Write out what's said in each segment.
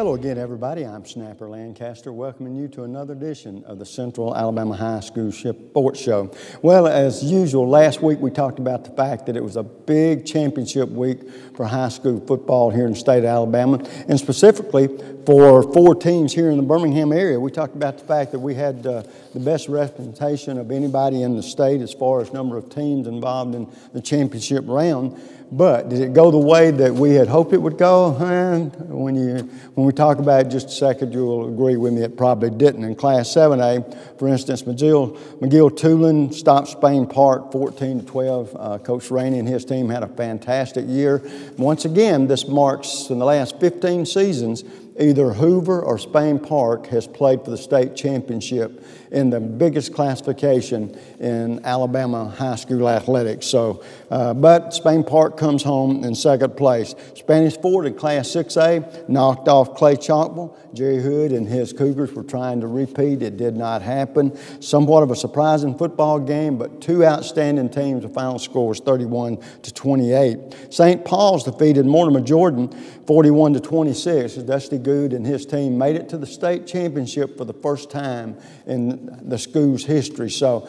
Hello again, everybody. I'm Snapper Lancaster, welcoming you to another edition of the Central Alabama High School Sports Show. Well, as usual, last week we talked about the fact that it was a big championship week for high school football here in the state of Alabama, and specifically for 4 teams here in the Birmingham area. We talked about the fact that we had the best representation of anybody in the state as far as number of teams involved in the championship round. But did it go the way that we had hoped it would go? When we talk about it just a second, you'll agree with me it probably didn't. In Class 7A, for instance, McGill-Tulane stopped Spain Park 14-12. Coach Rainey and his team had a fantastic year. Once again, this marks in the last 15 seasons, either Hoover or Spain Park has played for the state championship in the biggest classification in Alabama high school athletics. So, but Spain Park comes home in second place. Spanish Fort in Class 6A knocked off Clay Chalkville. Jerry Hewitt and his Cougars were trying to repeat. It did not happen. Somewhat of a surprising football game, but 2 outstanding teams. The final score was 31-28. St. Paul's defeated Mortimer Jordan 41-26. Dusty Good and his team made it to the state championship for the first time in the school's history. So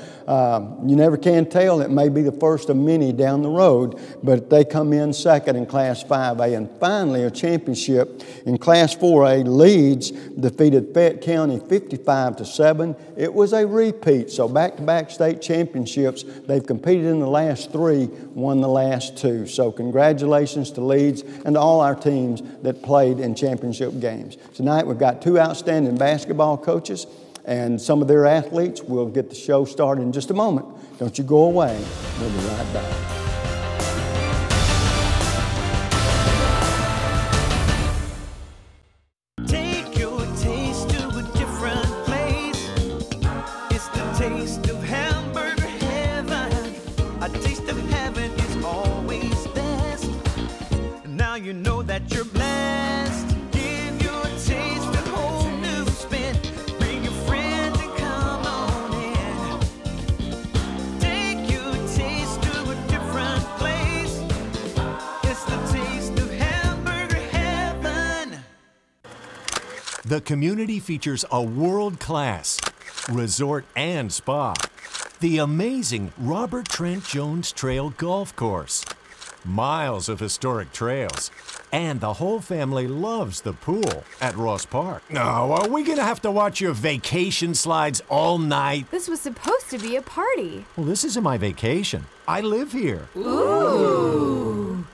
you never can tell. It may be the first of many down the road, but they come in second in Class 5A. And finally, a championship in Class 4A. Leeds defeated Fayette County 55-7. It was a repeat, so back-to-back state championships. They've competed in the last 3, won the last 2. So congratulations to Leeds and to all our teams that played in championship games. Tonight we've got 2 outstanding basketball coaches and some of their athletes. We'll get the show started in just a moment. Don't you go away. We'll be right back. You know that you're blessed. Give your taste a whole new spin. Bring your friends and come on in. Take your taste to a different place. It's the taste of hamburger heaven. The community features a world-class resort and spa. The amazing Robert Trent Jones Trail Golf Course. Miles of historic trails, and the whole family loves the pool at Ross Park. No, are we gonna have to watch your vacation slides all night? This was supposed to be a party. Well, this isn't my vacation. I live here. Ooh.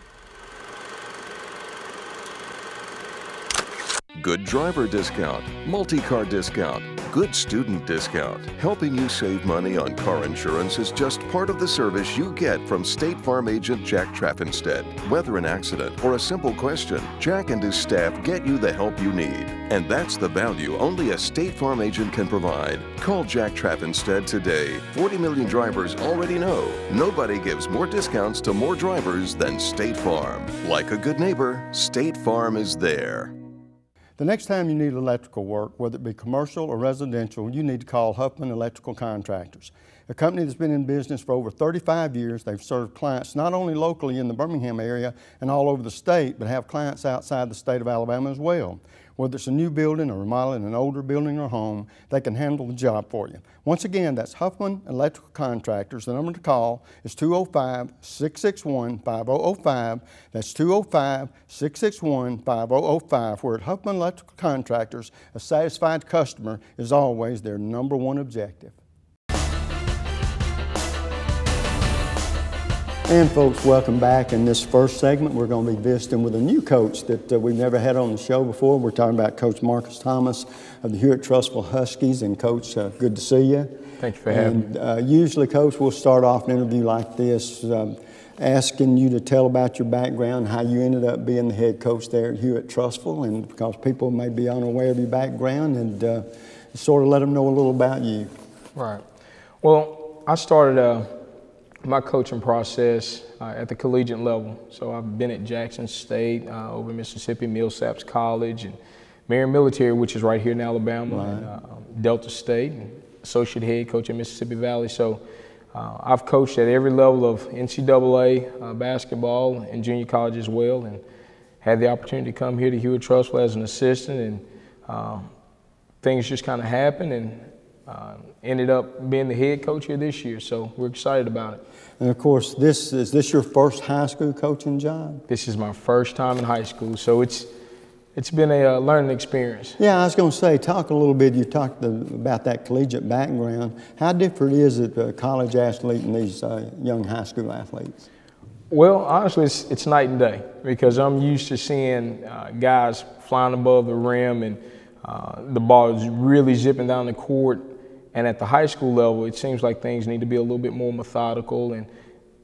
Good driver discount, multi-car discount, good student discount. Helping you save money on car insurance is just part of the service you get from State Farm agent Jack Traffinstead. Whether an accident or a simple question, Jack and his staff get you the help you need. And that's the value only a State Farm agent can provide. Call Jack Traffinstead today. 40 million drivers already know nobody gives more discounts to more drivers than State Farm. Like a good neighbor, State Farm is there. The next time you need electrical work, whether it be commercial or residential, you need to call Huffman Electrical Contractors. A company that's been in business for over 35 years. They've served clients not only locally in the Birmingham area and all over the state, but have clients outside the state of Alabama as well. Whether it's a new building or remodeling an older building or home, they can handle the job for you. Once again, that's Huffman Electrical Contractors. The number to call is 205-661-5005. That's 205-661-5005. Where at Huffman Electrical Contractors, a satisfied customer is always their #1 objective. And folks, welcome back. In this first segment, we're going to be visiting with a new coach that we've never had on the show before. We're talking about Coach Marcus Thomas of the Hewitt Trussville Huskies. And Coach, good to see you. Thank you for having me. Usually, Coach, we'll start off an interview like this, asking you to tell about your background, how you ended up being the head coach there at Hewitt Trussville, and because people may be unaware of your background, and sort of let them know a little about you. Right. Well, I started my coaching process at the collegiate level. So I've been at Jackson State, over Mississippi, Millsaps College, and Marion Military, which is right here in Alabama, right. And Delta State, and associate head coach at Mississippi Valley. So I've coached at every level of NCAA basketball and junior college as well, and had the opportunity to come here to Hewitt Trussville as an assistant, and things just kind of happened, and ended up being the head coach here this year. So we're excited about it. And of course, is this your first high school coaching job? This is my first time in high school, so it's been a learning experience. Yeah, I was going to say, talk a little bit. You talked about that collegiate background. How different is it, a college athlete and these young high school athletes? Well, honestly, it's night and day, because I'm used to seeing guys flying above the rim, and the ball is really zipping down the court. And at the high school level, it seems like things need to be a little bit more methodical, and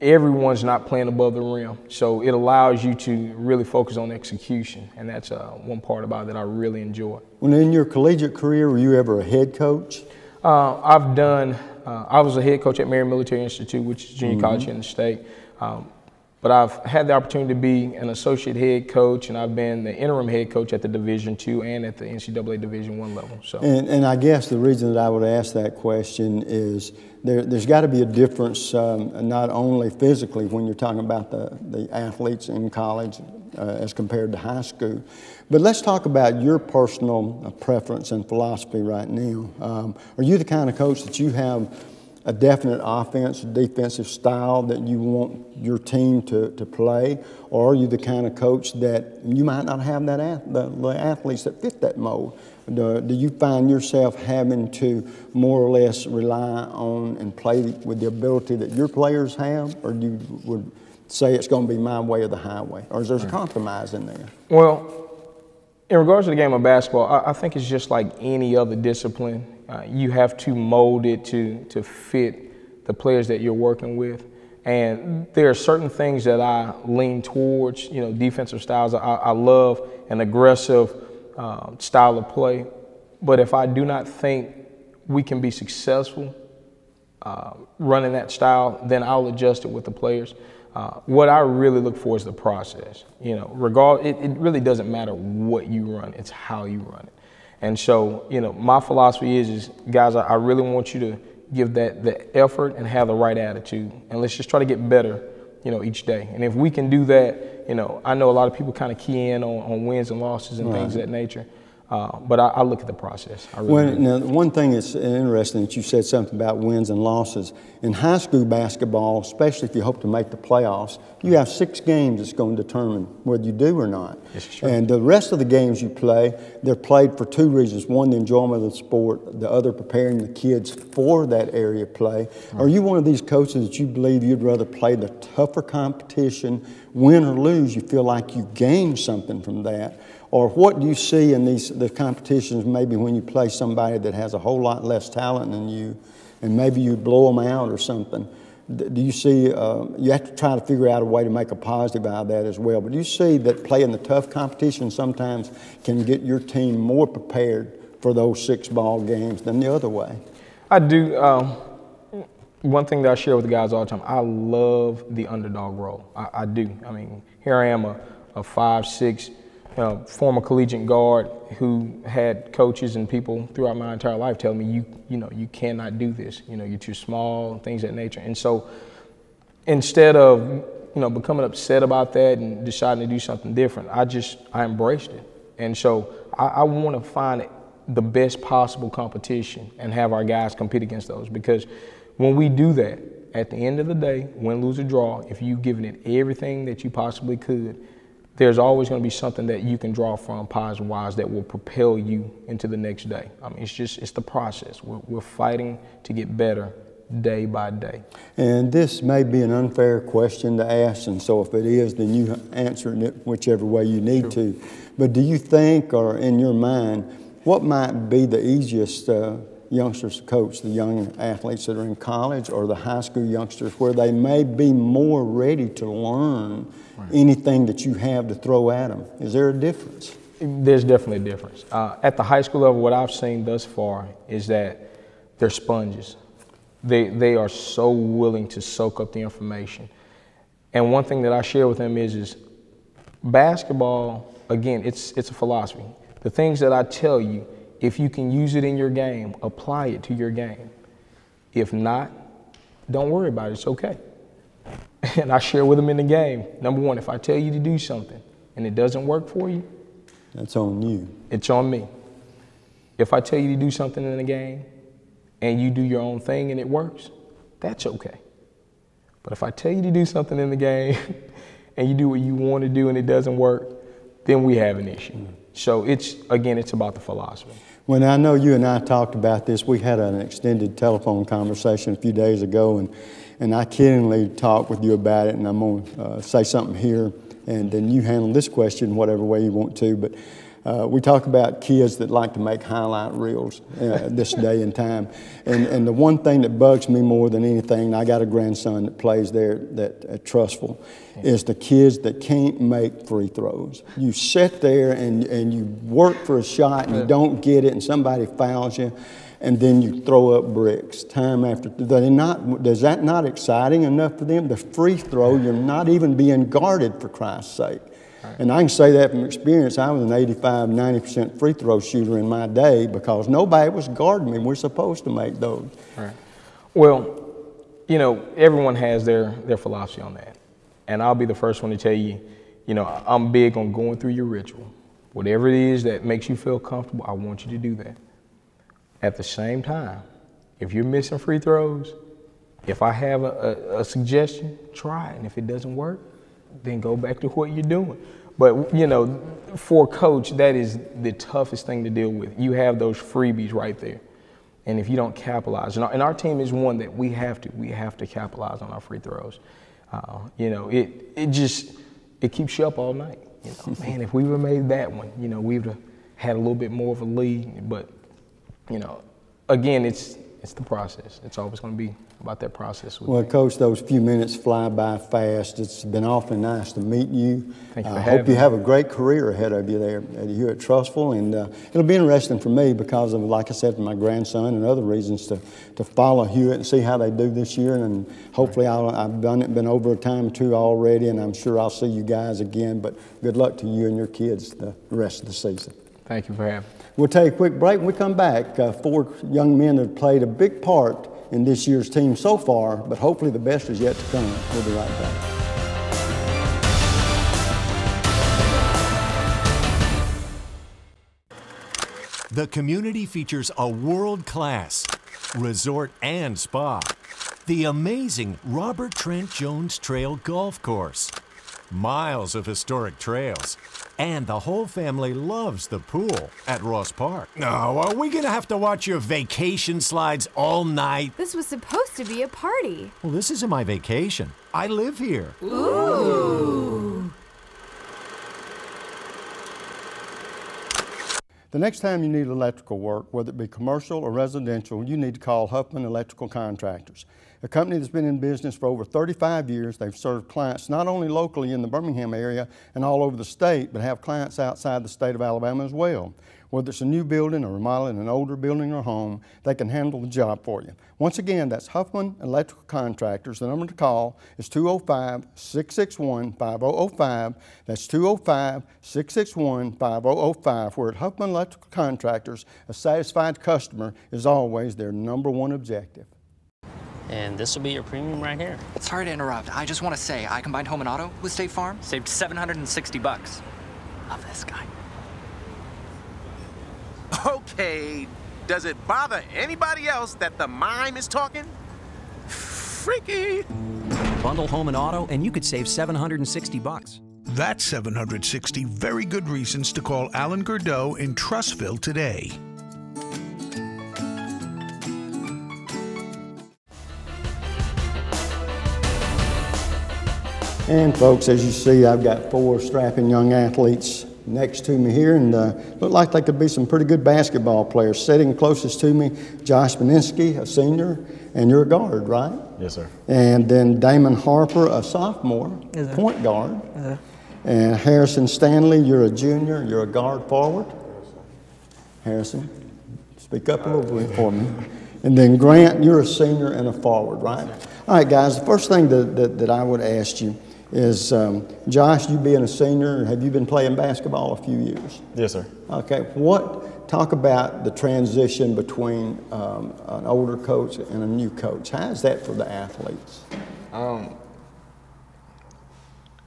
everyone's not playing above the rim. So it allows you to really focus on execution, and that's one part about it that I really enjoy. When in your collegiate career, were you ever a head coach? I was a head coach at Marion Military Institute, which is junior college here in the state. But I've had the opportunity to be an associate head coach, and I've been the interim head coach at the Division II and at the NCAA Division I level. So. And I guess the reason that I would ask that question is there's got to be a difference, not only physically when you're talking about the athletes in college as compared to high school, but let's talk about your personal preference and philosophy right now. Are you the kind of coach that you have a definite offense, defensive style that you want your team to play, or are you the kind of coach that you might not have the athletes that fit that mold? Do you find yourself having to more or less rely on and play with the ability that your players have, or you would say it's going to be my way or the highway, or is there a compromise in there? Well, in regards to the game of basketball, I think it's just like any other discipline. You have to mold it to fit the players that you're working with. And there are certain things that I lean towards, defensive styles. I love an aggressive style of play. But if I do not think we can be successful running that style, then I'll adjust it with the players. What I really look for is the process. It really doesn't matter what you run, it's how you run it. And so, my philosophy is guys, I really want you to give the effort and have the right attitude. And let's just try to get better, each day. And if we can do that, I know a lot of people kind of key in on wins and losses and things of that nature. But I look at the process. I really do. Now, one thing that's interesting that you said something about wins and losses. In high school basketball, especially if you hope to make the playoffs, you have 6 games that's going to determine whether you do or not. Yes, sure. And the rest of the games you play, they're played for 2 reasons. One, the enjoyment of the sport. The other, preparing the kids for that area of play. Right. Are you one of these coaches that you believe you'd rather play the tougher competition, win or lose, you feel like you gain something from that? Or what do you see in the competitions maybe when you play somebody that has a whole lot less talent than you, and maybe you blow them out or something? Do you see, you have to try to figure out a way to make a positive out of that as well, but do you see that playing the tough competition sometimes can get your team more prepared for those 6 ball games than the other way? I do. One thing that I share with the guys all the time, I love the underdog role. I do. I mean, here I am, a 5'6", former collegiate guard who had coaches and people throughout my entire life tell me, you cannot do this. You're too small and things of that nature. And so instead of, becoming upset about that and deciding to do something different, I embraced it. And so I want to find the best possible competition and have our guys compete against those, because when we do that, at the end of the day, win, lose, or draw, if you've given it everything that you possibly could, there's always going to be something that you can draw from positive-wise that will propel you into the next day. I mean, it's the process. We're fighting to get better day by day. And this may be an unfair question to ask, and so if it is, then you answer it whichever way you need to. But do you think, or in your mind, what might be the easiest youngsters to coach, the young athletes that are in college or the high school youngsters, where they may be more ready to learn anything that you have to throw at them? Is there a difference? There's definitely a difference. At the high school level, what I've seen thus far is that they're sponges. They are so willing to soak up the information. And one thing that I share with them is basketball, again, it's a philosophy. The things that I tell you, if you can use it in your game, apply it to your game. If not, don't worry about it. It's okay. And I share with them in the game. Number one, if I tell you to do something, and it doesn't work for you, that's on you. it's on me. If I tell you to do something in the game and you do your own thing and it works, that's okay. But if I tell you to do something in the game and you do what you want to do and it doesn't work, then we have an issue. So it's about the philosophy. When I know you and I talked about this, we had an extended telephone conversation a few days ago, and I kiddingly talked with you about it, and I'm going to say something here, and then you handle this question whatever way you want to. But we talk about kids that like to make highlight reels this day and time. And the one thing that bugs me more than anything, and I got a grandson that plays there at Trussville, is the kids that can't make free throws. You sit there and you work for a shot and you don't get it and somebody fouls you, and then you throw up bricks time after. Is that not exciting enough for them? The free throw, you're not even being guarded, for Christ's sake. And I can say that from experience. I was an 85, 90% free throw shooter in my day because nobody was guarding me. We're supposed to make those. Right. Well, you know, everyone has their philosophy on that. And I'll be the first one to tell you, you know, I'm big on going through your ritual. Whatever it is that makes you feel comfortable, I want you to do that. At the same time, if you're missing free throws, if I have a suggestion, try it. And if it doesn't work, then go back to what you're doing. But, you know, for a coach, that is the toughest thing to deal with. You have those freebies right there. And if you don't capitalize, and our team is one that we have to capitalize on our free throws. You know, it keeps you up all night. You know, man, if we would have made that one, you know, we would have had a little bit more of a lead. But, you know, again, it's the process. It's always going to be about that process. Well, Coach, those few minutes fly by fast. It's been awfully nice to meet you. Thank you for I having hope you me. have a great career ahead of you there here at Trussville. And it'll be interesting for me because of, like I said, for my grandson and other reasons to follow Hewitt and see how they do this year. And hopefully I've been over a time or two already, and I'm sure I'll see you guys again. But good luck to you and your kids the rest of the season. Thank you for having me. We'll take a quick break. When we come back, 4 young men have played a big part in this year's team so far, but hopefully the best is yet to come. We'll be right back. The community features a world-class resort and spa, the amazing Robert Trent Jones Trail Golf Course, miles of historic trails, and the whole family loves the pool at Ross Park. No, are we gonna have to watch your vacation slides all night? This was supposed to be a party. Well, this isn't my vacation. I live here. Ooh. The next time you need electrical work, whether it be commercial or residential, you need to call Huffman Electrical Contractors. A company that's been in business for over 35 years. They've served clients not only locally in the Birmingham area and all over the state, but have clients outside the state of Alabama as well. Whether it's a new building or remodeling an older building or home, they can handle the job for you. Once again, that's Huffman Electrical Contractors. The number to call is 205-661-5005. That's 205-661-5005. Where at Huffman Electrical Contractors, a satisfied customer is always their #1 objective. And this will be your premium right here. Sorry to interrupt. I just want to say I combined home and auto with State Farm. Saved $760. Love this guy. Okay, does it bother anybody else that the mime is talking? Freaky. Bundle home and auto, and you could save $760. That's 760 very good reasons to call Alan Gurdeau in Trussville today. And folks, as you see, I've got 4 strapping young athletes next to me here, and look like they could be some pretty good basketball players. Sitting closest to me, Josh Beninsky, a senior, and you're a guard, right? Yes, sir. And then Damon Harper, a sophomore, point guard. And Harrison Stanley, you're a junior, you're a guard forward. Harrison, speak up a little bit for me. And then Grant, you're a senior and a forward, right? All right, guys, the first thing that I would ask you is, Josh, you being a senior, have you been playing basketball a few years? Yes, sir. Okay, talk about the transition between an older coach and a new coach. How is that for the athletes?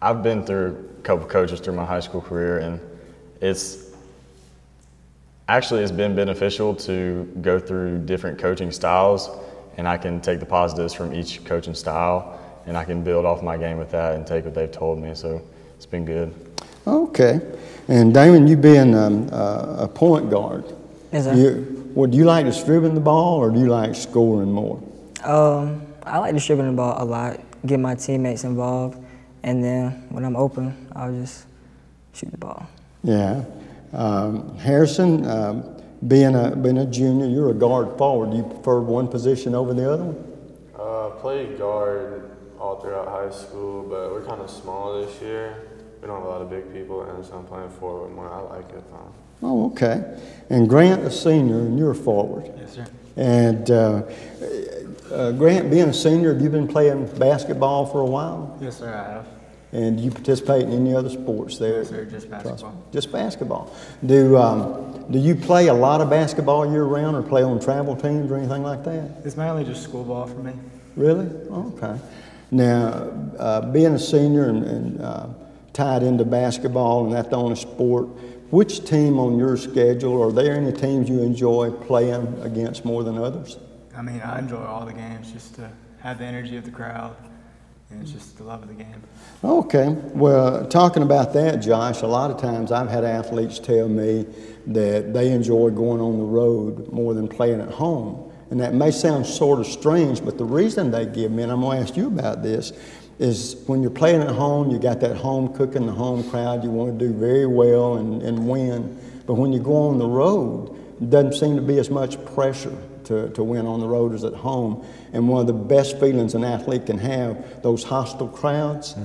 I've been through a couple coaches through my high school career, and it's been beneficial to go through different coaching styles, and I can take the positives from each coaching style, and I can build off my game with that and take what they've told me. So it's been good. Okay. And Damon, you being a point guard, yes, sir. Do you like distributing the ball or do you like scoring more? I like distributing the ball a lot, get my teammates involved, and then when I'm open, I'll just shoot the ball. Yeah. Harrison, being a junior, you're a guard forward. Do you prefer one position over the other one? Played guard all throughout high school, but we're kind of small this year. We don't have a lot of big people, and so I'm playing forward more. I like it. Oh, okay. And Grant, a senior, and you're a forward. Yes, sir. And Grant, being a senior, have you been playing basketball for a while? Yes, sir, I have. And do you participate in any other sports there? Yes, sir, just basketball. Just basketball. Do you play a lot of basketball year-round or play on travel teams or anything like that? It's mainly just school ball for me. Really? Okay. Now, being a senior and tied into basketball and that's the only sport, which team on your schedule, are there any teams you enjoy playing against more than others? I mean, I enjoy all the games just to have the energy of the crowd, and it's just the love of the game. Okay. Well, talking about that, Josh, a lot of times I've had athletes tell me that they enjoy going on the road more than playing at home. And that may sound sort of strange, but the reason they give me, and I'm going to ask you about this, is when you're playing at home, you got that home cooking, the home crowd, you want to do very well and win. But when you go on the road, it doesn't seem to be as much pressure to win on the road as at home. And one of the best feelings an athlete can have, those hostile crowds,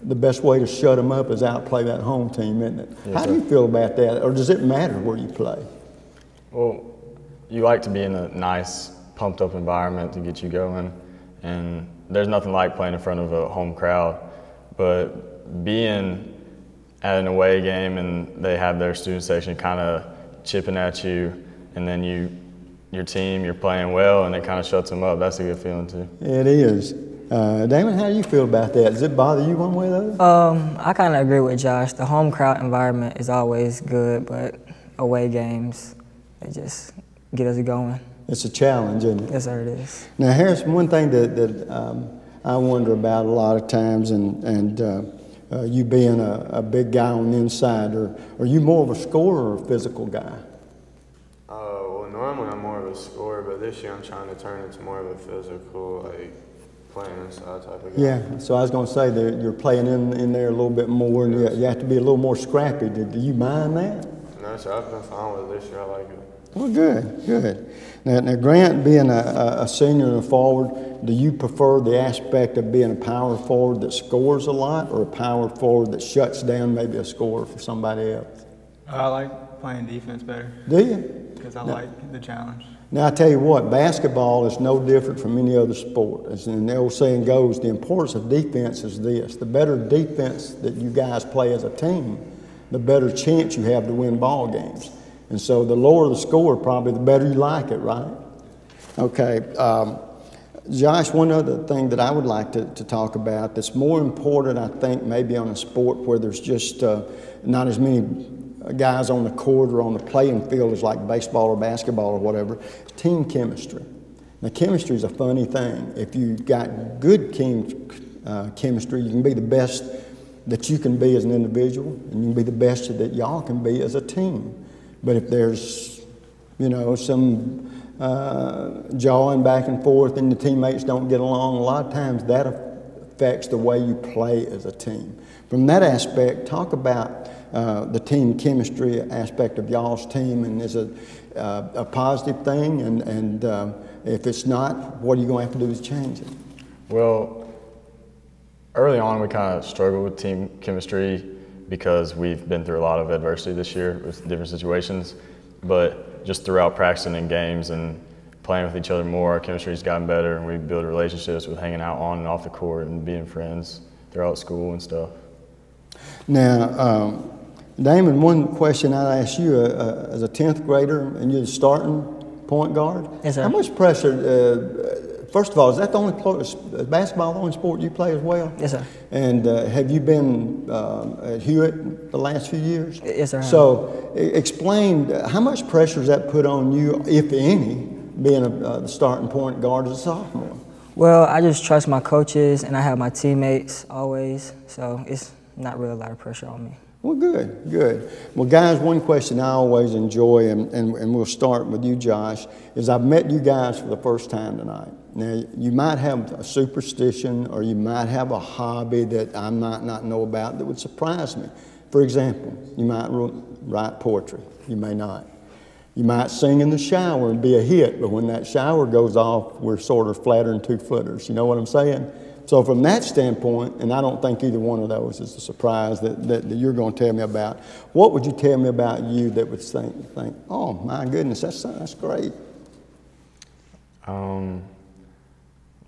the best way to shut them up is outplay that home team, isn't it? Yes, How do you feel about that? Or does it matter where you play? Well, you like to be in a nice, pumped up environment to get you going. And there's nothing like playing in front of a home crowd. But being at an away game and they have their student section kind of chipping at you, and then your team, you're playing well, and it kind of shuts them up. That's a good feeling too. It is. Damon, how do you feel about that? Does it bother you one way or the other? I kind of agree with Josh. The home crowd environment is always good, but away games, they just get us going. It's a challenge, isn't it? Yes, sir, it is. Now, Harrison, one thing that I wonder about a lot of times, and you being a big guy on the inside, are you more of a scorer or a physical guy? Well, normally I'm more of a scorer, but this year I'm trying to turn into more of a physical, like playing inside type of guy. Yeah, so I was going to say that you're playing in there a little bit more, and you have to be a little more scrappy. Do you mind that? No, sir, I've been fine with it this year. I like it. Well, good, good. Now Grant, being a senior and a forward, do you prefer the aspect of being a power forward that scores a lot or a power forward that shuts down maybe a score for somebody else? I like playing defense better. Do you? Because I like the challenge. Now, I tell you what, basketball is no different from any other sport. As the old saying goes, the importance of defense is this. The better defense that you guys play as a team, the better chance you have to win ball games. And so the lower the score, probably the better you like it, right? Okay. Josh, one other thing that I would like to talk about that's more important, I think, maybe on a sport where there's just not as many guys on the court or on the playing field as like baseball or basketball or whatever, team chemistry. Now, chemistry is a funny thing. If you've got good chemistry, you can be the best that you can be as an individual, and you can be the best that y'all can be as a team. But if there's, you know, some jawing back and forth and the teammates don't get along, a lot of times that affects the way you play as a team. From that aspect, talk about the team chemistry aspect of y'all's team, and is it a positive thing? And if it's not, what are you going to have to do to change it? Well, early on we kind of struggled with team chemistry because we've been through a lot of adversity this year with different situations. But just throughout practicing in games and playing with each other more, our chemistry's gotten better, and we build relationships with hanging out on and off the court and being friends throughout school and stuff. Now, Damon, one question I'd ask you, as a 10th grader, and you're the starting point guard. Yes, sir. How much pressure First of all, is that the only is basketball the only sport you play as well? Yes, sir. And have you been at Hewitt the last few years? Yes, sir. So explain, how much pressure does that put on you, if any, being the starting point guard as a sophomore? Well, I just trust my coaches, and I have my teammates always, so it's not really a lot of pressure on me. Well, good, good. Well, guys, one question I always enjoy, and we'll start with you, Josh, is I've met you guys for the first time tonight. Now, you might have a superstition or you might have a hobby that I might not know about that would surprise me. For example, you might write poetry. You may not. You might sing in the shower and be a hit, but when that shower goes off, we're sort of flattering two-footers. You know what I'm saying? So from that standpoint, and I don't think either one of those is a surprise that you're going to tell me about, what would you tell me about you that would think, oh, my goodness, that's great?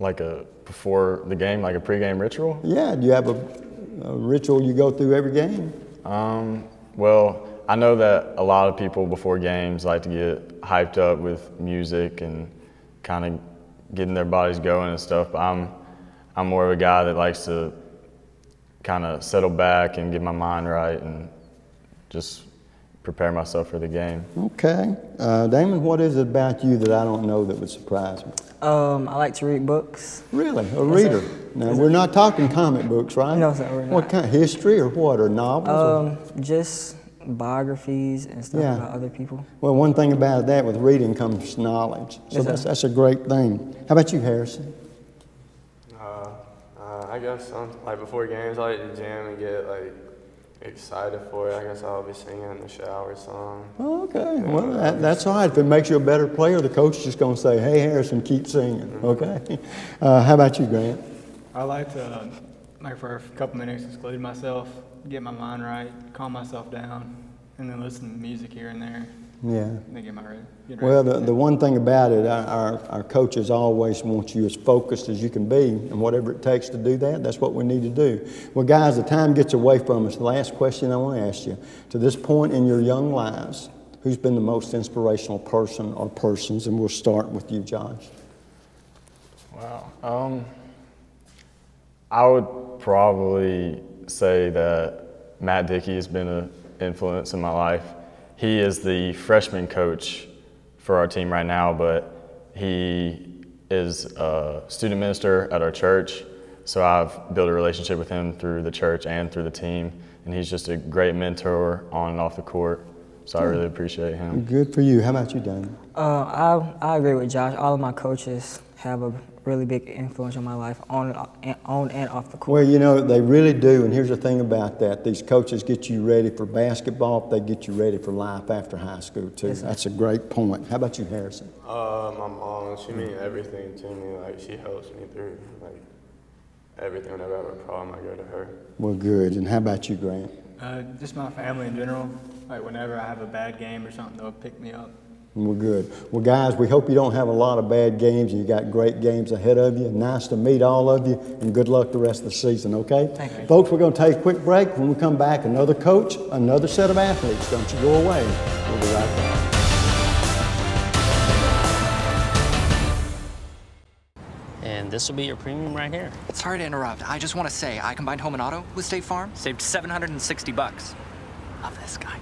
Like before the game, like a pregame ritual? Yeah, do you have a ritual you go through every game? Well, I know that a lot of people before games like to get hyped up with music and kind of getting their bodies going and stuff, but I'm more of a guy that likes to kind of settle back and get my mind right and just prepare myself for the game. Okay. Damon, what is it about you that I don't know that would surprise me? I like to read books. Really? A reader? Now, we're not talking comic books, right? No, sir, we're not. What kind? History or what? Or novels? Just biographies and stuff about other people. Well, one thing about that, with reading comes knowledge. So that's a great thing. How about you, Harrison? I guess like before games, I like to jam and get like excited for it. I guess I'll be singing in the shower song. Okay, well that's all right. If it makes you a better player, the coach is just going to say, "Hey, Harrison, keep singing." Okay. How about you, Grant? I like to, like for a couple minutes, exclude myself, get my mind right, calm myself down, and then listen to music here and there. Yeah. And then get ready. Well, the one thing about it, our coaches always want you as focused as you can be, and whatever it takes to do that, that's what we need to do. Well, guys, the time gets away from us. The last question I want to ask you, to this point in your young lives, who's been the most inspirational person or persons? And we'll start with you, Josh. Wow. I would probably say that Matt Dickey has been an influence in my life. He is the freshman coach for our team right now, but he is a student minister at our church. So I've built a relationship with him through the church and through the team, and he's just a great mentor on and off the court. So I really appreciate him. Good for you. How about you, Daniel? I agree with Josh. All of my coaches have a really big influence on my life, on and off the court. Well, you know, they really do, and here's the thing about that. These coaches get you ready for basketball, they get you ready for life after high school, too. Yes, that's a great point. How about you, Harrison? My mom, she means everything to me. Like, she helps me through, like, everything. Whenever I have a problem, I go to her. Well, good. And how about you, Grant? Just my family in general. Like, whenever I have a bad game or something, they'll pick me up. Well, good. Well, guys, we hope you don't have a lot of bad games and you got great games ahead of you. Nice to meet all of you, and good luck the rest of the season, okay? Thank you. Folks, we're going to take a quick break. When we come back, another coach, another set of athletes. Don't you go away. We'll be right back. And this will be your premium right here. Sorry to interrupt. I just want to say, I combined home and auto with State Farm. Saved $760. Love this guy.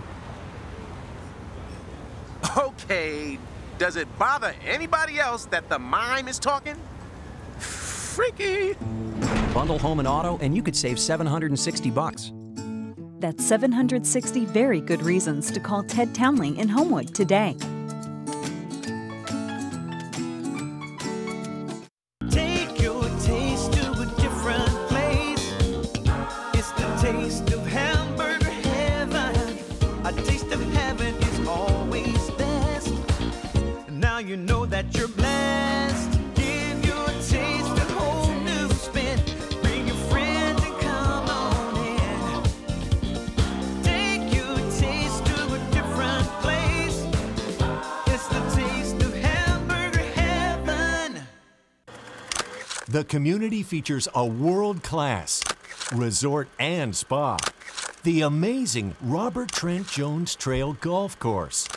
Okay, does it bother anybody else that the mime is talking? Freaky. Bundle home and auto, and you could save $760. That's 760 very good reasons to call Ted Townley in Homewood today. Take your taste to a different place. It's the taste of hamburger heaven. A taste of heaven is always best. Now you know that you're blessed. Give your taste a whole new spin. Bring your friends and come on in. Take your taste to a different place. It's the taste of hamburger heaven. The community features a world-class resort and spa, the amazing Robert Trent Jones Trail Golf Course,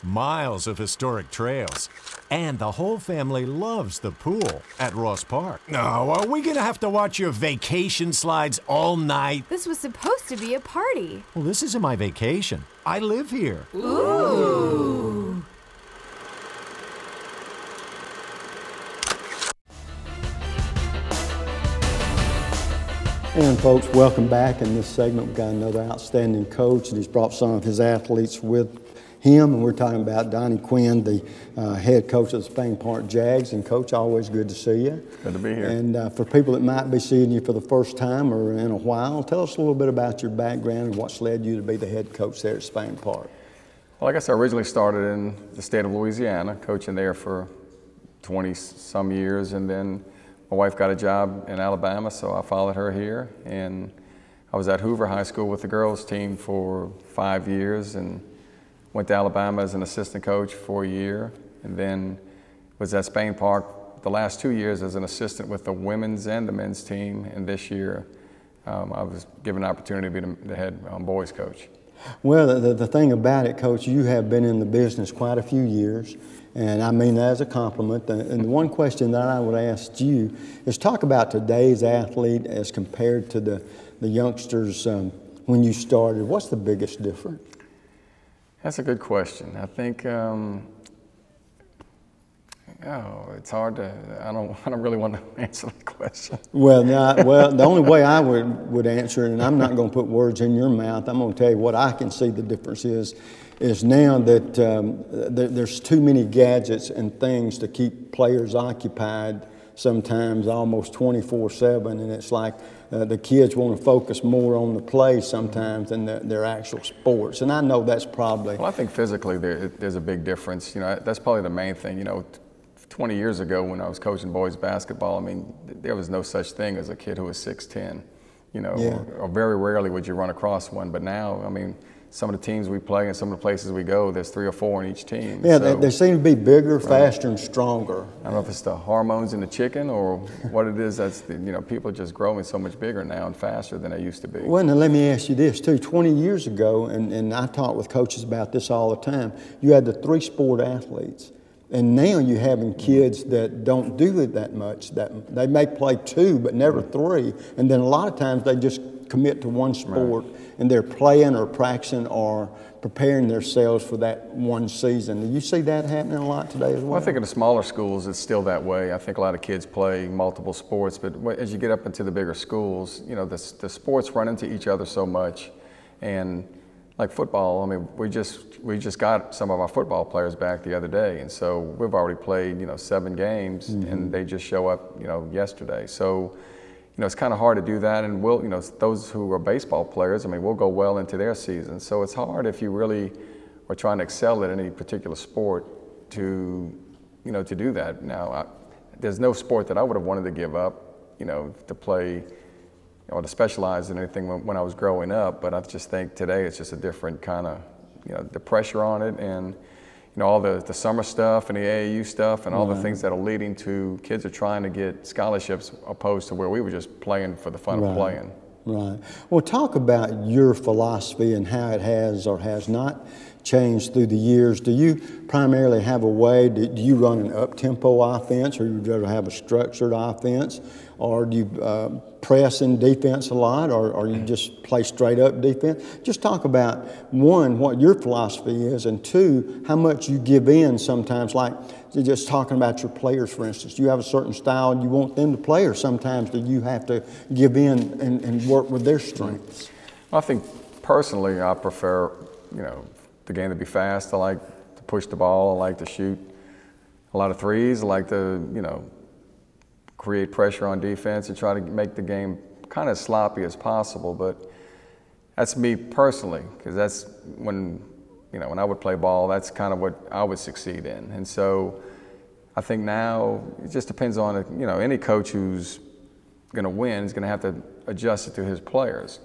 miles of historic trails, And the whole family loves the pool at Ross Park. No, are we gonna have to watch your vacation slides all night? This was supposed to be a party. Well, this isn't my vacation. I live here. Ooh. And folks, welcome back. In this segment, we've got another outstanding coach, and he's brought some of his athletes with him, and we're talking about Donnie Quinn, the head coach of the Spain Park Jags. And Coach, always good to see you. Good to be here. And for people that might be seeing you for the first time or in a while, tell us a little bit about your background and what's led you to be the head coach there at Spain Park. Well, I guess I originally started in the state of Louisiana, coaching there for 20-some years, and then my wife got a job in Alabama, so I followed her here. And I was at Hoover High School with the girls team for 5 years, and went to Alabama as an assistant coach for a year, and then was at Spain Park the last 2 years as an assistant with the women's and the men's team. And this year, I was given an opportunity to be the head boys coach. Well, the thing about it, Coach, you have been in the business quite a few years, and I mean that as a compliment. And the one question that I would ask you is talk about today's athlete as compared to the youngsters when you started. What's the biggest difference? That's a good question. I think, it's hard to, I don't really want to answer that question. Well, the only way I would answer it, and I'm not going to put words in your mouth, I'm going to tell you what I can see the difference is now that there's too many gadgets and things to keep players occupied sometimes almost 24/7, and it's like the kids want to focus more on the play sometimes than their actual sports. And I know that's probably... Well, I think physically there's a big difference. You know, that's probably the main thing. You know, 20 years ago when I was coaching boys basketball, I mean, there was no such thing as a kid who was 6'10", you know, or very rarely would you run across one. But now, I mean, some of the teams we play and some of the places we go, there's 3 or 4 in each team. Yeah, so, they seem to be bigger, faster, and stronger. I don't know if it's the hormones in the chicken or what it is. That's you know, people are just growing so much bigger now and faster than they used to be. Well, now let me ask you this too. 20 years ago, and I talk with coaches about this all the time, you had the 3-sport athletes. And now you're having kids that don't do it that much. That they may play 2, but never 3. And then a lot of times they just commit to one sport, and they're playing or practicing or preparing themselves for that one season. Do you see that happening a lot today as well? Well, I think in the smaller schools it's still that way. I think a lot of kids play multiple sports, but as you get up into the bigger schools, you know, the sports run into each other so much. And like football, I mean, we just got some of our football players back the other day, and so we've already played, you know, 7 games, and they just show up, you know, yesterday. So, you know, it's kind of hard to do that, and we'll, you know, those who are baseball players, I mean, we'll go well into their season. So it's hard if you really are trying to excel at any particular sport to, you know, to do that. Now, there's no sport that I would have wanted to give up, you know, to play or to specialize in anything when I was growing up, but I just think today it's just a different kind of, you know, the pressure on it, and you know, all the summer stuff and the AAU stuff and all the things that are leading to kids are trying to get scholarships opposed to where we were just playing for the fun of playing. Right. Well, talk about your philosophy and how it has or has not changed through the years. Do you primarily have a way, do you run an up-tempo offense, or do you have a structured offense, or do you press in defense a lot, or you just play straight up defense? Just talk about, 1, what your philosophy is, and 2, how much you give in sometimes, like just talking about your players, for instance. You have a certain style and you want them to play, or sometimes do you have to give in and work with their strengths? I think personally I prefer, you know, the game to be fast. I like to push the ball. I like to shoot a lot of threes. I like to, you know, create pressure on defense and try to make the game kind of sloppy as possible. But that's me personally, because that's when, you know, when I would play ball, that's kind of what I would succeed in. And so I think now it just depends on, you know, any coach who's going to win is going to have to adjust it to his players.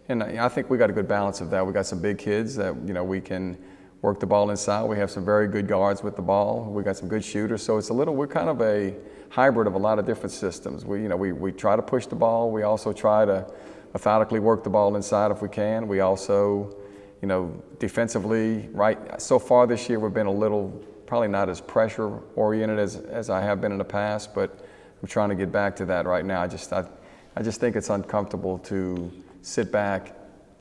And I think we got a good balance of that. We got some big kids that, you know, we can work the ball inside. We have some very good guards with the ball. We got some good shooters. So it's a little, we're kind of a hybrid of a lot of different systems. We, you know, we try to push the ball. We also try to methodically work the ball inside if we can. We also, you know, defensively, right, so far this year we've been a little probably not as pressure-oriented as I have been in the past, but I'm trying to get back to that right now. I just think it's uncomfortable to sit back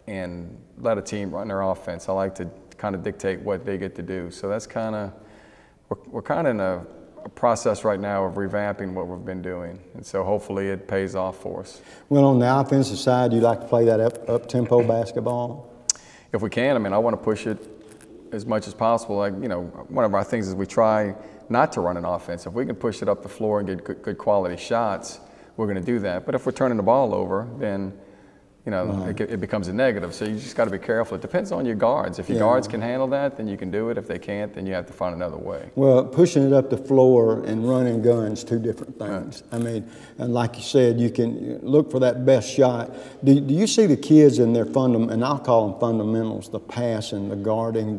and let a team run their offense. I like to kind of dictate what they get to do. So that's kind of, we're kind of in a process right now of revamping what we've been doing. And so hopefully it pays off for us. Well, on the offensive side, you like to play that up-tempo basketball? If we can, I mean, I want to push it as much as possible. Like, you know, one of our things is we try not to run an offense. If we can push it up the floor and get good quality shots, we're going to do that. But if we're turning the ball over, then, you know, it becomes a negative. So you just got to be careful. It depends on your guards. If your guards can handle that, then you can do it. If they can't, then you have to find another way. Well, pushing it up the floor and running guns, two different things. Right. I mean, and like you said, you can look for that best shot. Do you see the kids in their and I'll call them fundamentals, the passing, the guarding,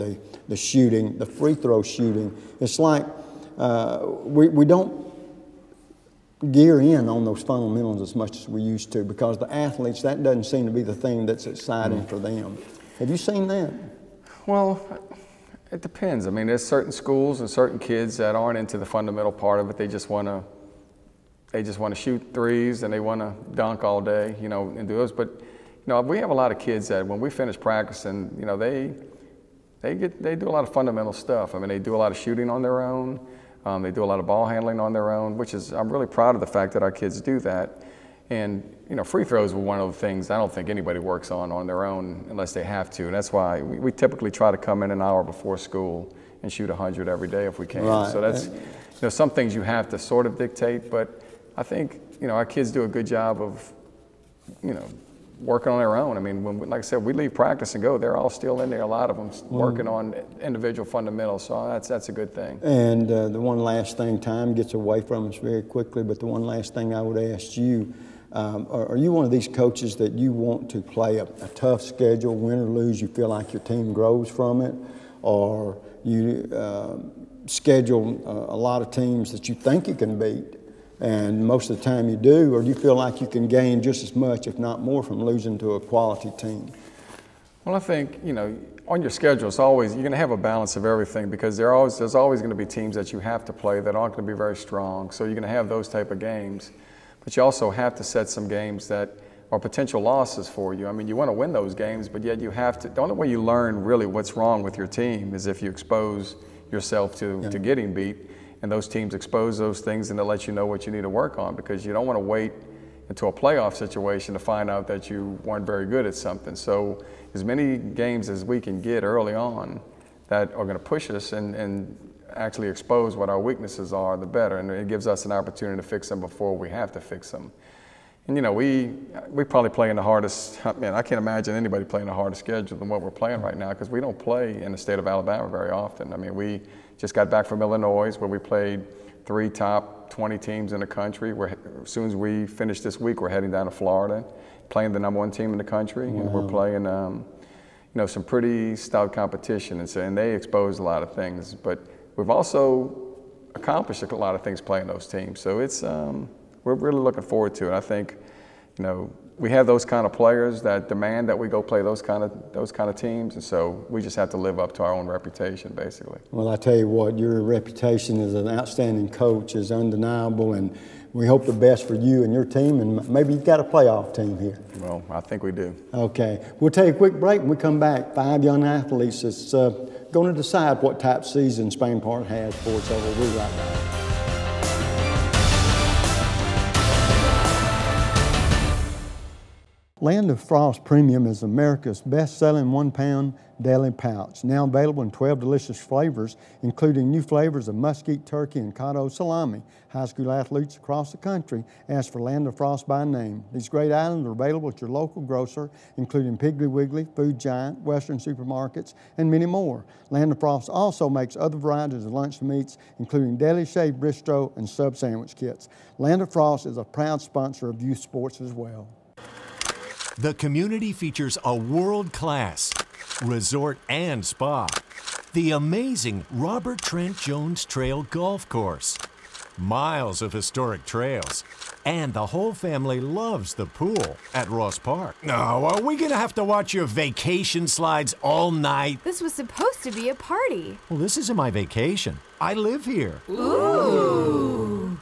the shooting, the free throw shooting? It's like we don't gear in on those fundamentals as much as we used to, because the athletes, that doesn't seem to be the thing that's exciting for them. Have you seen that? Well, it depends. I mean, there's certain schools and certain kids that aren't into the fundamental part of it. They just want to shoot threes and they want to dunk all day, you know, and do those. But, you know, we have a lot of kids that when we finish practicing, you know, they do a lot of fundamental stuff. I mean, they do a lot of shooting on their own. They do a lot of ball handling on their own, which is, I'm really proud of the fact that our kids do that. And, you know, free throws were one of the things I don't think anybody works on their own unless they have to. And that's why we typically try to come in an hour before school and shoot 100 every day if we can. Right. So that's, you know, some things you have to sort of dictate, but I think, you know, our kids do a good job of, you know, working on their own. I mean, like I said, we leave practice and go, they're all still in there, a lot of them working on individual fundamentals, so that's a good thing. And the one last thing, time gets away from us very quickly, but the one last thing I would ask you, are you one of these coaches that you want to play a tough schedule, win or lose, you feel like your team grows from it, or you schedule a lot of teams that you think you can beat, and most of the time you do, or do you feel like you can gain just as much, if not more, from losing to a quality team? Well, I think, you know, on your schedule, it's always, you're going to have a balance of everything, because there's always going to be teams that you have to play that aren't going to be very strong. So you're going to have those type of games, but you also have to set some games that are potential losses for you. I mean, you want to win those games, but yet you have to. The only way you learn really what's wrong with your team is if you expose yourself to getting beat. And those teams expose those things, and it lets you know what you need to work on, because you don't want to wait until a playoff situation to find out that you weren't very good at something. So as many games as we can get early on that are going to push us and actually expose what our weaknesses are, the better. And it gives us an opportunity to fix them before we have to fix them. And, you know, we probably play in the hardest, man, I can't imagine anybody playing a harder schedule than what we're playing right now, because we don't play in the state of Alabama very often. I mean, we just got back from Illinois, where we played 3 top 20 teams in the country. As soon as we finish this week, we're heading down to Florida, playing the #1 team in the country, and we're playing, you know, some pretty stout competition, and they expose a lot of things. But we've also accomplished a lot of things playing those teams. So it's, we're really looking forward to it. I think, you know, we have those kind of players that demand that we go play those kind of teams, and so we just have to live up to our own reputation, basically. Well, I tell you what, your reputation as an outstanding coach is undeniable, and we hope the best for you and your team, and maybe you've got a playoff team here. Well, I think we do. Okay, we'll take a quick break. When we come back, 5 young athletes that's going to decide what type of season Spain Park has for us. So we'll be right back. Land of Frost Premium is America's best-selling 1-pound deli pouch, now available in 12 delicious flavors, including new flavors of mesquite, turkey, and cotto salami. High school athletes across the country ask for Land of Frost by name. These great items are available at your local grocer, including Piggly Wiggly, Food Giant, Western supermarkets, and many more. Land of Frost also makes other varieties of lunch meats, including deli shaved bistro and sub sandwich kits. Land of Frost is a proud sponsor of youth sports as well. The community features a world-class resort and spa, the amazing Robert Trent Jones Trail Golf Course, miles of historic trails, And the whole family loves the pool at Ross Park. No, are we gonna have to watch your vacation slides all night? This was supposed to be a party. Well, this isn't my vacation. I live here. Ooh.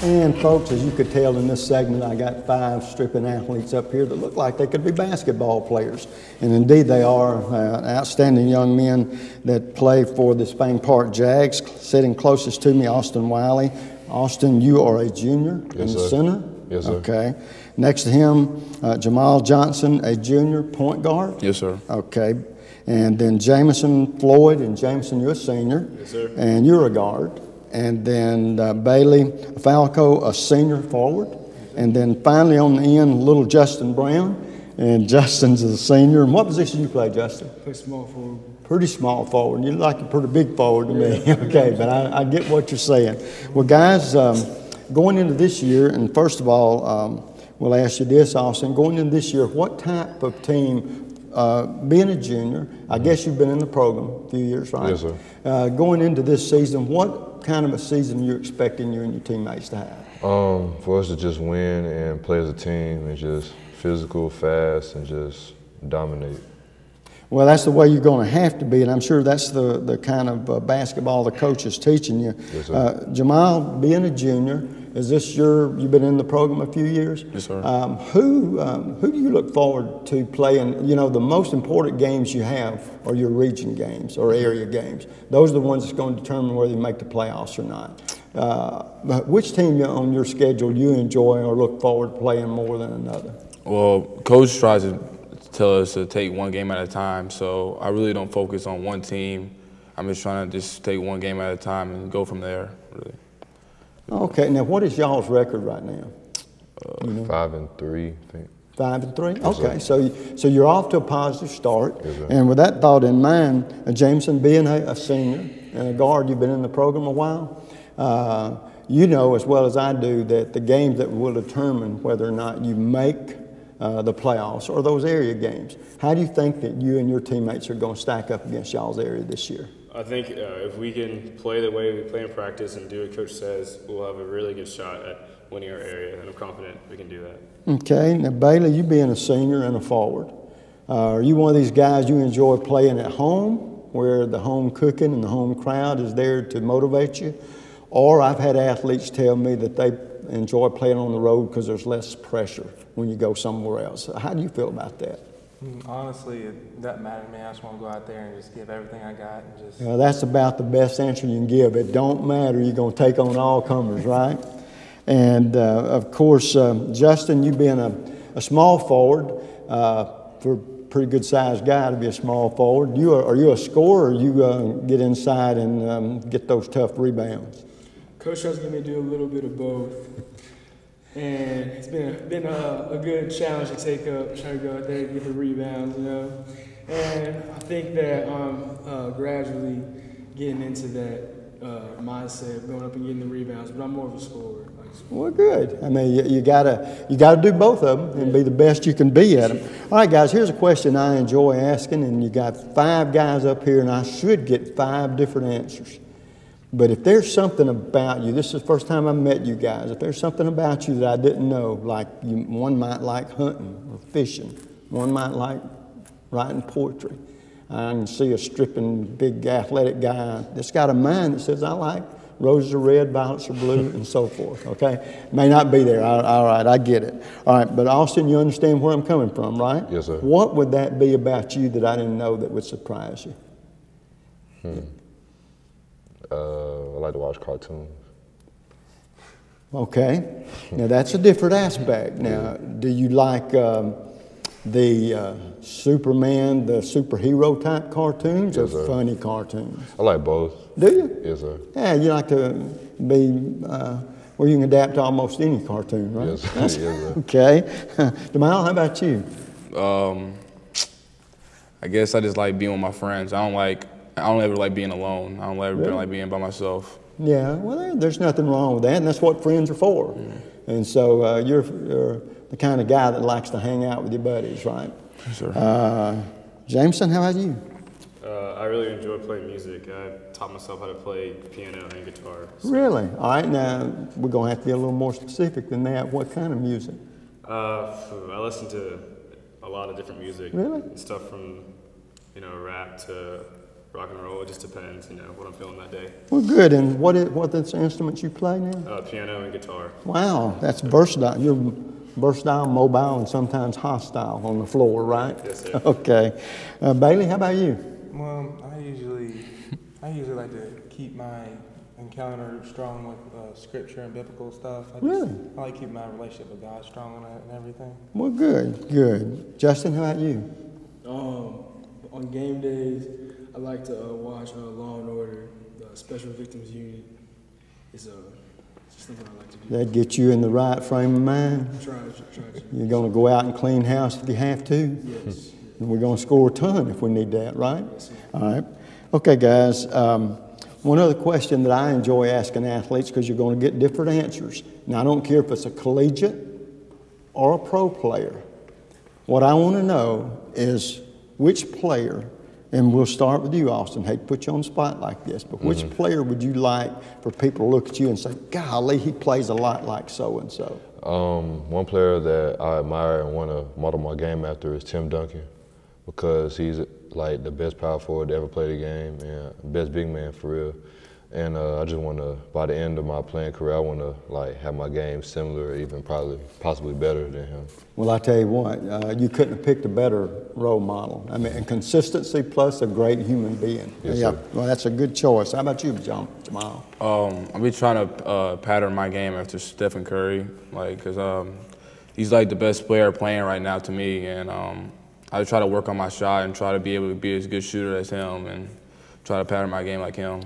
And folks, as you could tell in this segment, I got 5 stripping athletes up here that look like they could be basketball players. And indeed they are outstanding young men that play for the Spain Park Jags. Sitting closest to me, Austin Wiley. Austin, you are a junior in the center? Yes, sir. Okay. Next to him, Jamal Johnson, a junior point guard? Yes, sir. Okay. And then Jamison Floyd, and Jamison, you're a senior. Yes, sir. And you're a guard. And then Bailey Falco, a senior forward. And then finally on the end, little Justin Brown. And Justin's a senior. And what position you play, Justin? Play small forward. Pretty small forward. You like a pretty big forward to me. Okay, but I get what you're saying. Well, guys, going into this year, and first of all, we'll ask you this, Austin. Going into this year, what type of team, being a junior, I guess you've been in the program a few years, right? Yes, sir. Going into this season, what kind of a season you're expecting you and your teammates to have? For us to just win and play as a team and just physical, fast, and just dominate. Well, that's the way you're going to have to be, and I'm sure that's the kind of basketball the coach is teaching you. Yes, sir. Jamal, being a junior, is this you've been in the program a few years? Yes, sir. Who do you look forward to playing? You know, the most important games you have are your region games or area games. Those are the ones that's going to determine whether you make the playoffs or not. But which team on your schedule you enjoy or look forward to playing more than another? Well, Coach tries to tell us to take one game at a time, so I really don't focus on one team. I'm just trying to just take one game at a time and go from there, really. Okay, now what is y'all's record right now? 5-3, I think. 5-3? Yes, okay, sir. so you're off to a positive start. Yes, sir. And with that thought in mind, Jameson being a senior and a guard, you've been in the program a while. You know as well as I do that the games that will determine whether or not you make the playoffs are those area games. How do you think that you and your teammates are going to stack up against y'all's area this year? I think if we can play the way we play in practice and do what Coach says, we'll have a really good shot at winning our area, and I'm confident we can do that. Okay, now Bailey, you being a senior and a forward, are you one of these guys you enjoy playing at home, where the home cooking and the home crowd is there to motivate you? Or I've had athletes tell me that they enjoy playing on the road because there's less pressure when you go somewhere else. How do you feel about that? Honestly, it doesn't matter to me. I just want to go out there and just give everything I got. And just That's about the best answer you can give. It don't matter. You're going to take on all comers, right? And, of course, Justin, you being a small forward, for a pretty good-sized guy to be a small forward, are you a scorer, or you get inside and get those tough rebounds? Coach tries to get me to do a little bit of both. And it's been a good challenge to take up, trying to go out there and get the rebounds, you know. And I think that I'm gradually getting into that mindset of going up and getting the rebounds, but I'm more of a scorer. Well, good. I mean, you gotta do both of them and be the best you can be at them. All right, guys, here's a question I enjoy asking, and you got 5 guys up here, and I should get 5 different answers. But if there's something about you, this is the first time I met you guys, if there's something about you that I didn't know, like one might like hunting or fishing, one might like writing poetry. I can see a stripping, big athletic guy that's got a mind that says, I like roses are red, violets are blue, and so forth, okay? May not be there. All right, I get it. All right, but Austin, you understand where I'm coming from, right? Yes, sir. What would that be about you that I didn't know that would surprise you? I like to watch cartoons. Okay. Now, that's a different aspect. Now, do you like the Superman, the superhero type cartoons, or funny cartoons? I like both. Do you? Yes, sir. Yeah, you like to be where you can adapt to almost any cartoon, right? Yes, yes, sir. Okay. Jamal, how about you? I guess I just like being with my friends. I don't ever like being alone. I don't ever like being by myself. Yeah, well, there's nothing wrong with that, and that's what friends are for. And so you're the kind of guy that likes to hang out with your buddies, right? Yes, sir. Jameson, how about you? I really enjoy playing music. I taught myself how to play piano and guitar. Really? All right, now we're going to have to be a little more specific than that. What kind of music? I listen to a lot of different music. Really? Stuff from, rap to rock and roll. It just depends, what I'm feeling that day. Well, good. And what instruments you play now? Piano and guitar. Wow, that's versatile. You're versatile, mobile, and sometimes hostile on the floor, right? Yes, sir. Okay. Bailey, how about you? Well, I usually like to keep my encounter strong with scripture and biblical stuff. Really? I like keeping my relationship with God strong and everything. Well, good. Justin, how about you? On game days, I like to watch Law and Order, the Special Victims Unit. It's something I like to do. That gets you in the right frame of mind? Try to. You're going to go out and clean house if you have to? Yes. And we're going to score a ton if we need that, right? Yes, all right. Okay, guys. One other question that I enjoy asking athletes, because you're going to get different answers. Now, I don't care if it's a collegiate or a pro player. What I want to know is which player, and we'll start with you, Austin. Hate to put you on the spot like this, but which player would you like for people to look at you and say, golly, he plays a lot like so-and-so? One player that I admire and want to model my game after is Tim Duncan, because he's like the best power forward to ever play the game and best big man for real. And I just want to, by the end of my playing career, I want to have my game similar, even possibly better than him. Well, I tell you what, you couldn't have picked a better role model. I mean, and consistency plus a great human being. Yes, yeah, sir. well, that's a good choice. How about you, Jamal? I've been trying to pattern my game after Stephen Curry, because he's like the best player playing right now to me, and I try to work on my shot and try to be able to be as good shooter as him and try to pattern my game like him.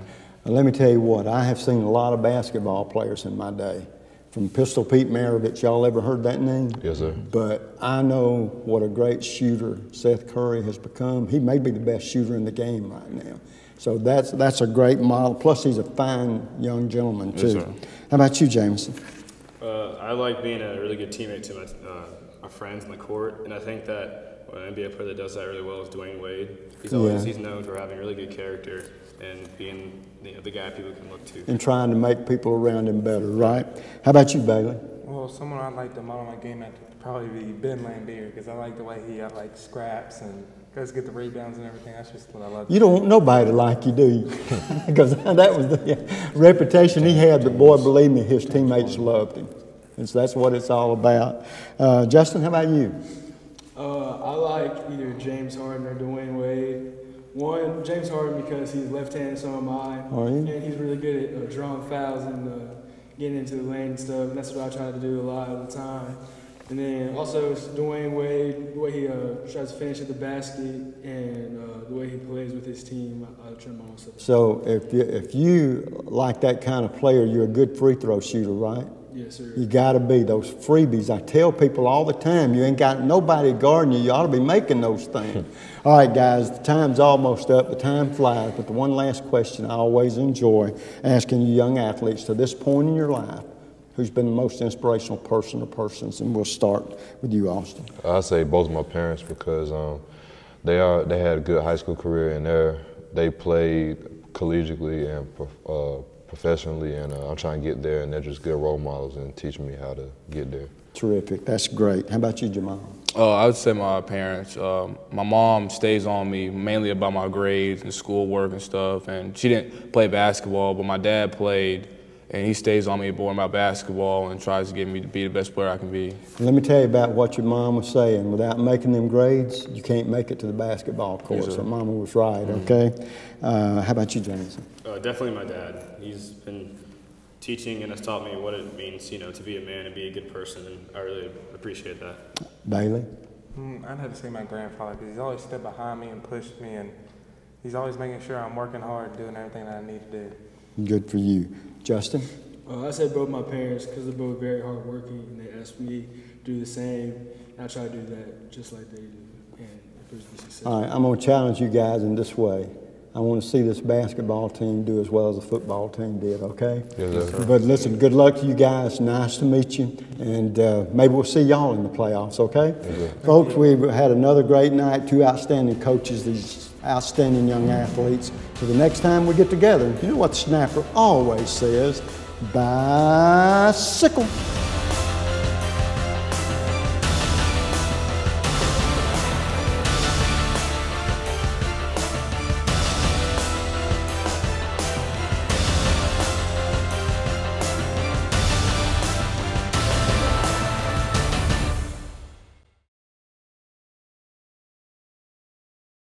Let me tell you what, I have seen a lot of basketball players in my day. From Pistol Pete Maravich, y'all ever heard that name? Yes, sir. But I know what a great shooter Seth Curry has become. He may be the best shooter in the game right now. So that's a great model. Plus, he's a fine young gentleman, too. Yes, sir. How about you, Jameson? I like being a really good teammate to my friends on the court, and I think that an NBA player that does that really well is Dwayne Wade. He's known for having really good character and being the guy people can look to. And trying to make people around him better, right? How about you, Bailey? Well, someone I'd like to model my game after would probably be Ben Lambier, because I like the way he scraps and goes get the rebounds and everything. That's just what I love. You don't want nobody like you, do you? Because that was the reputation he had, but boy, believe me, his teammates loved him. And so that's what it's all about. Justin, how about you? I like either James Harden or Dwayne Wade. One, James Harden because he's left-handed, so am I. Are you? And he's really good at drawing fouls and getting into the lane and stuff. And that's what I try to do a lot of the time. And then also it's Dwayne Wade, the way he tries to finish at the basket and the way he plays with his team. I try my own stuff. So if you like that kind of player, you're a good free throw shooter, right? Yes, sir. You got to be. Those freebies, I tell people all the time, you ain't got nobody guarding you. You ought to be making those things. All right, guys, the time's almost up. The time flies. But the one last question I always enjoy asking you young athletes to this point in your life, who's been the most inspirational person or persons? And we'll start with you, Austin. I say both of my parents, because they had a good high school career, and they played collegiately and professionally, and I'm trying to get there, and they're just good role models and teaching me how to get there. Terrific. That's great. How about you, Jamal? I would say my parents. My mom stays on me mainly about my grades and schoolwork and stuff, and she didn't play basketball, but my dad played, and he stays on me more about basketball and tries to get me to be the best player I can be. Let me tell you about what your mom was saying. Without making them grades, you can't make it to the basketball court. Yes, so Mama was right, okay? How about you, Jameson? Definitely my dad. He's been teaching and has taught me what it means, to be a man and be a good person, and I really appreciate that. Bailey? I'd have to say my grandfather, because he's always stood behind me and pushed me, and he's always making sure I'm working hard and doing everything that I need to do. Good for you. Justin? I said both my parents because they're both very hardworking, and they asked me to do the same, and I try to do that just like they do, and produce the success. All right, I'm going to challenge you guys in this way. I want to see this basketball team do as well as the football team did, okay? Yes, sir. But listen, good luck to you guys. Nice to meet you. And maybe we'll see y'all in the playoffs, okay? Yes, Folks, we've had another great night, 2 outstanding coaches, these outstanding young athletes. So the next time we get together, you know what the snapper always says, bicycle.